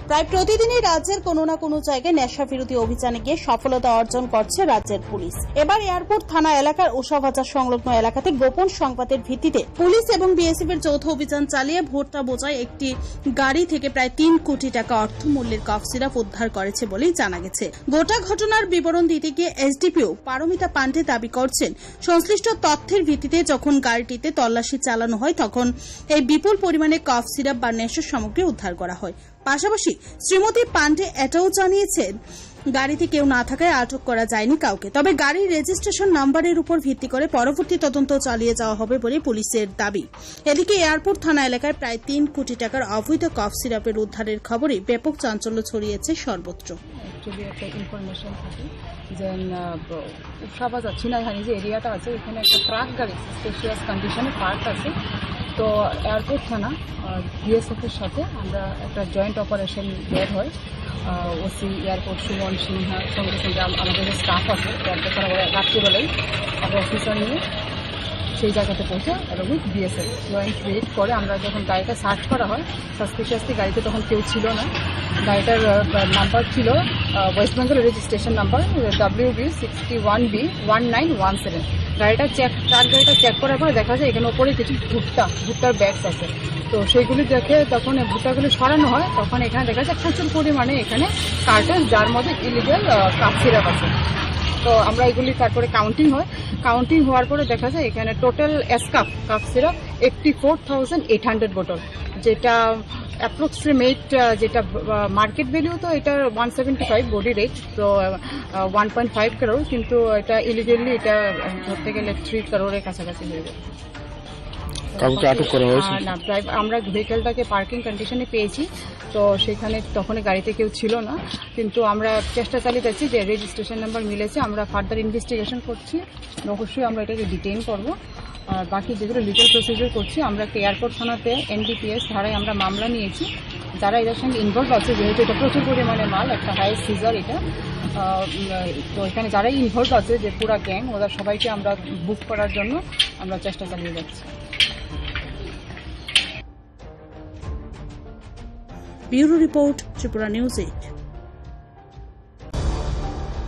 প্রায় প্রতিদিনই রাজ্যের কোনো না কোনো জায়গায় নেশা বিরোধী অভিযানে গিয়ে সফলতা অর্জন করছে রাজ্যের পুলিশ। এবার এয়ারপোর্ট থানা এলাকার ওষাবাজার সংলগ্ন এলাকাতে গোপন সংবাদের ভিত্তিতে পুলিশ এবং বিএসএফ এর যৌথ অভিযান চালিয়ে ভোটটা বোঝায় একটি গাড়ি থেকে প্রায় 3 কোটি টাকা অর্থমূল্যের কফ সিরাপ উদ্ধার করেছে বলেই জানা গেছে। গোটা ঘটনার বিবরণ দিতে গিয়ে এসডিপিও পারমিতা পান্ডে দাবি করছেন, সংশ্লিষ্ট তথ্যের ভিত্তিতে যখন গাড়িটিতে তল্লাশি চালানো হয় তখন এই বিপুল পরিমাণে কফ সিরাপ বা নেশার সামগ্রী উদ্ধার করা হয়। পাশাপাশি শ্রীমতী পান্ডে এটাও জানিয়েছেন, গাড়িতে কেউ না থাকায় আটক করা যায়নি কাউকে, তবে গাড়ির রেজিস্ট্রেশন নাম্বারের উপর ভিত্তি করে পরবর্তী তদন্ত চালিয়ে যাওয়া হবে বলে পুলিশের দাবি। এদিকে এয়ারপোর্ট থানা এলাকায় প্রায় 3 কোটি টাকার অবৈধ কফ সিরাপের উদ্ধারের খবরে ব্যাপক চাঞ্চল্য ছড়িয়েছে সর্বত্র। উষাবাজার চিনাইহানি যে এরিয়াটা আছে এখানে একটা ট্রাক গাড়ি স্পেশিয়াস কন্ডিশনে পার্ক আছে। তো এয়ারপোর্ট থানা বিএসএফ এর সাথে আমরা একটা জয়েন্ট অপারেশন বের হয়। ওসি এয়ারপোর্ট সুমন সিনহার সঙ্গে সঙ্গে আমাদের যে স্টাফ আছে রাত্রিবেলায় আমরা অফিসার নিয়ে সেই জায়গাতে পৌঁছে এবং বিএসএফ জয়েন্ট রেড করে আমরা যখন গাড়িটা সার্চ করা হয় সাসপিশিয়াসলি গাড়িতে তখন কেউ ছিল না। গাড়িটার নাম্বার ছিল West Bengal registration number WB61B1917। Truck গাড়িটা চেক করার পরে দেখা যায় এখানে ওপরে কিছু ভুট্টার ব্যাগস আছে। তো সেইগুলি দেখে তখন ভুট্টাগুলি সরানো হয়, তখন এখানে দেখা যায় প্রচুর পরিমাণে এখানে কার্টন যার মধ্যে ইলিগাল কাপ সিরাপ আছে। তো আমরা এগুলি তারপরে কাউন্টিং হওয়ার পরে দেখা যায় এখানে টোটাল কাপ সিরাপ 84,800 বোতল, যেটা অ্যাপ্রক্সিমেট যেটা মার্কেট ভ্যালু তো এটার 175 বডি রেট, তো 1.5 করোড়, কিন্তু এটা ইলিগালি এটা ধরতে গেলে 3 করোড়ের কাছাকাছি হয়ে যাবে। না, আমরা ভেহিকেলটাকে পার্কিং কন্ডিশনে পেয়েছি, তো সেখানে তখন গাড়িতে কেউ ছিল না, কিন্তু আমরা চেষ্টা চালিয়ে যাচ্ছি যে রেজিস্ট্রেশন নাম্বার মিলেছে। আমরা ফার্দার ইনভেস্টিগেশন করছি, অবশ্যই আমরা এটাকে ডিটেইন করব। আর বাকি যেগুলো লিগাল প্রসিডিউর করছি, আমরা এয়ারপোর্ট থানাতে NDPS ধারায় আমরা মামলা নিয়েছি। যারা এদের সঙ্গে ইনভলভ আছে, যেহেতু এটা প্রচুর পরিমাণে মাল, একটা হাই সিজার এটা, তো এখানে যারাই ইনভলভ আছে যে পুরা গ্যাং, ওদের সবাইকে আমরা বুক করার জন্য আমরা চেষ্টা চালিয়ে যাচ্ছি। Bureau report, Tripura news 8।